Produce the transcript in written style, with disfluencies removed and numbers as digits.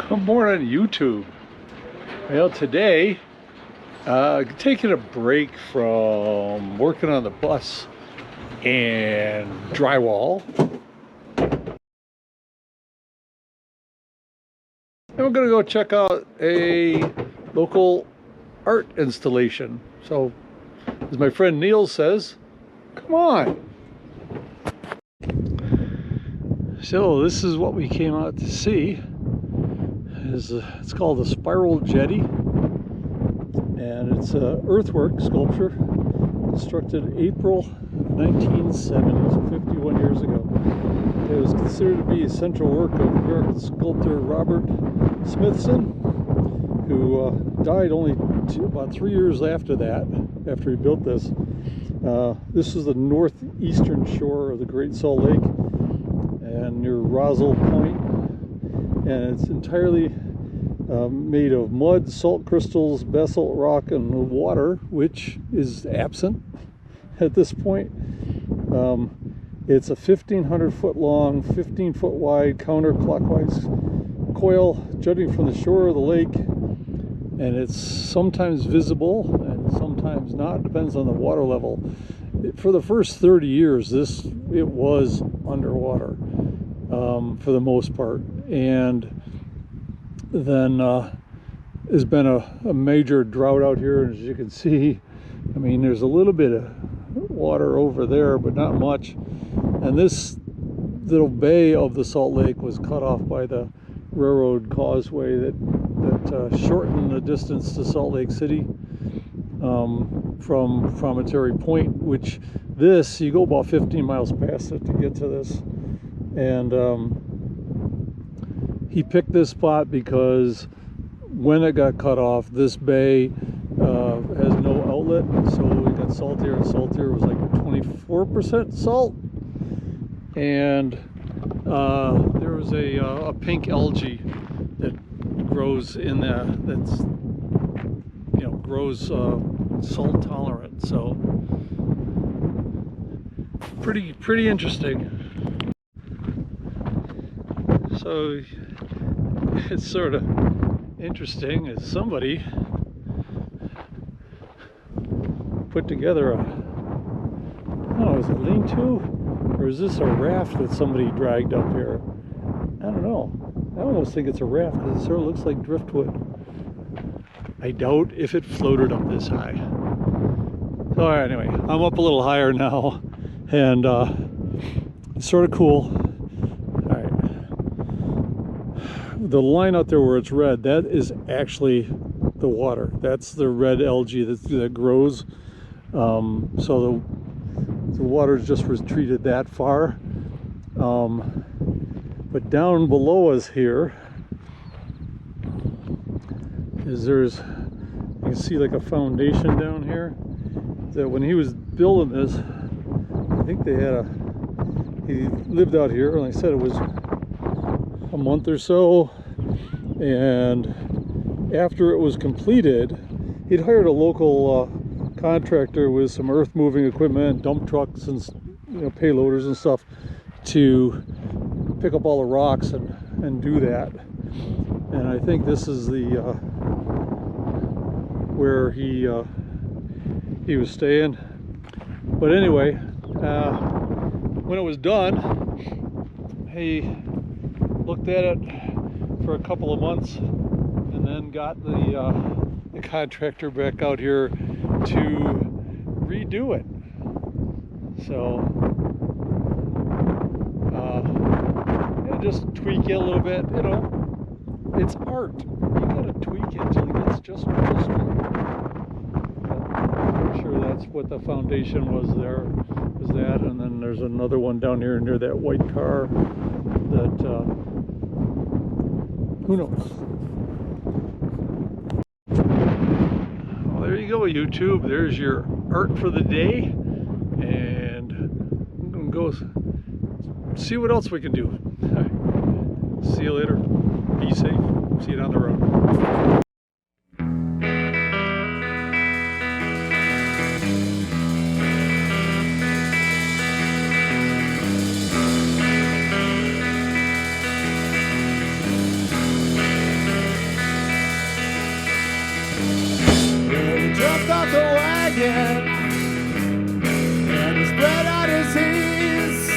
Good morning, YouTube. Well, today, taking a break from working on the bus and drywall. And we're gonna go check out a local art installation. So, as my friend Neil says, come on. So this is what we came out to see. It's called the Spiral Jetty, and it's an earthwork sculpture constructed April 1970, so 51 years ago. It was considered to be a central work of American sculptor Robert Smithson, who died only about 3 years after that, after he built this. This is the northeastern shore of the Great Salt Lake, and near Roswell Point, and it's entirely made of mud, salt crystals, basalt rock, and water, which is absent at this point. It's a 1,500 foot long, 15 foot wide counterclockwise coil jutting from the shore of the lake, and it's sometimes visible and sometimes not, depends on the water level. For the first 30 years it was underwater for the most part, and then there's been a major drought out here, and as you can see, I mean, there's a little bit of water over there, but not much. And this little bay of the Salt Lake was cut off by the railroad causeway that shortened the distance to Salt Lake City from Promontory Point, which you go about 15 miles past it to get to this. And he picked this spot because when it got cut off, this bay has no outlet, so it got saltier and saltier. It was like 24% salt, and there was a pink algae that grows in that's grows salt tolerant. So pretty interesting. So it's sort of interesting as somebody put together is it lean-to, or is this a raft that somebody dragged up here? I don't know. I almost think it's a raft because it sort of looks like driftwood. I doubt if it floated up this high. So anyway, I'm up a little higher now, and it's sort of cool. The line out there where it's red, that is actually the water. That's the red algae that grows. So the water's just retreated that far. But down below us here you can see like a foundation down here. That when he was building this, I think he lived out here, and like I said, it was a month or so, and after it was completed, he'd hired a local contractor with some earth moving equipment, dump trucks, and payloaders and stuff to pick up all the rocks and do that. And I think this is the where he was staying. But anyway, when it was done, he looked at it for a couple of months, and then got the contractor back out here to redo it. So just tweak it a little bit. It's art. You gotta tweak it till it gets just right. I'm sure that's what the foundation was there. Was that, and then there's another one down here near that white car that who knows. Well, there you go, YouTube. There's your art for the day, and I'm gonna go see what else we can do. See you later. Be safe. See you down the road. again.